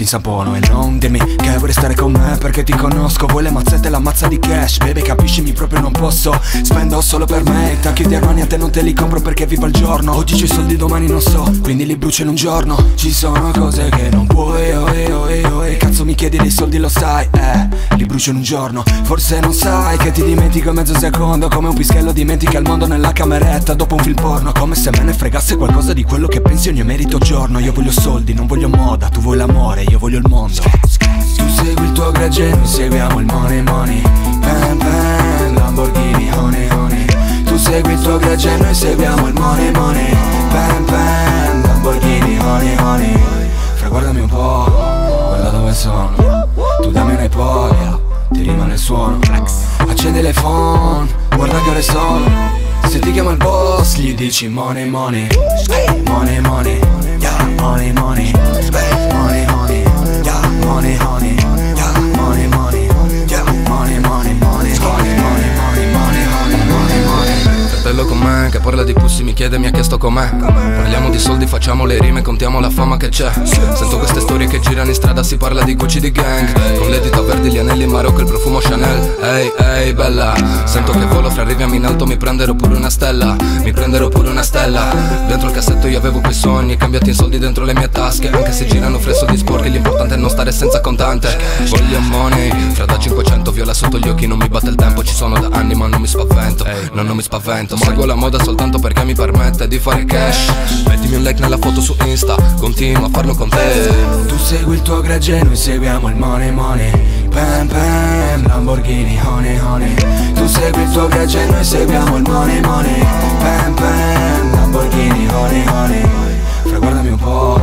insapono e non dirmi che vuoi restare con me perché ti conosco. Vuoi le mazzette e la mazza di cash, baby capiscimi proprio non posso. Spendo solo per me, i tacchi di Armani a te non te li compro perché vivo al giorno. Oggi c'ho i soldi, domani non so, quindi li brucio in un giorno. Ci sono cose che non puoi, cazzo mi chiedi dei soldi lo sai, li brucio in un giorno. Forse non sai che ti dimentico in mezzo secondo, come un pischello dimentica il mondo nella cameretta dopo un film porno. Come se me ne fregasse qualcosa di quello che pensi ogni merito giorno. Io voglio soldi, non voglio moda, tu vuoi l'amore, io voglio il mondo. Tu segui il tuo gregge, noi seguiamo il money money. Bam bam, Lamborghini, honey honey. Tu segui il tuo gregge, noi seguiamo il money money. Bam bam, Lamborghini, honey honey. Fra guardami un po', guarda dove sono. Tu dammi un'eporia, ti rimane il suono. Accendi le phone, guarda che ore sono. Se ti chiama il boss gli dici money money. Money money, yeah, money money. Money honey, yeah, money honey. Yeah, money money, yeah, money money. Money money, money money, money money. Fratello con me che parla di pussi mi chiede mi ha chiesto com'è. Parliamo di soldi, facciamo le rime, contiamo la fama che c'è. Sento queste storie che girano in strada, si parla di Gucci di gang. Con le dita verdi, gli anelli in Marocco, il profumo Chanel. Ehi, ehi, bella. Sento che volo, fra arriviamo in alto, mi prenderò pure una stella. Mi prenderò pure una stella. Dentro il cassetto io avevo quei sogni, cambiati in soldi dentro le mie tasche. Anche se girano fra soldi sporchi, l'importante è non stare senza contante. Voglio money, fra da 500, viola sotto gli occhi, non mi batte il tempo. Ci sono da anni ma non mi spavento, no, non mi spavento. Seguo la moda soltanto perché mi permette di fare cash. Mettimi un like nella foto su Insta, continua a farlo con te. Tu segui il tuo gregge, noi seguiamo il money money. Bam bam, Lamborghini, honey honey. Tu segui il tuo gregge, noi seguiamo il money money. Bam bam, Lamborghini, honey honey. Fra guardami un po',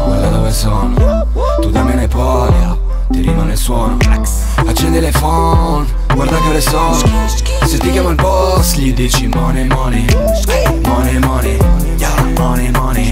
guarda dove sono. Tu dammi un'eporia, ti rimane il suono. Accendi le phone, guarda che ore sono. Se ti chiama il boss gli dici money money. Money money, yeah, money money.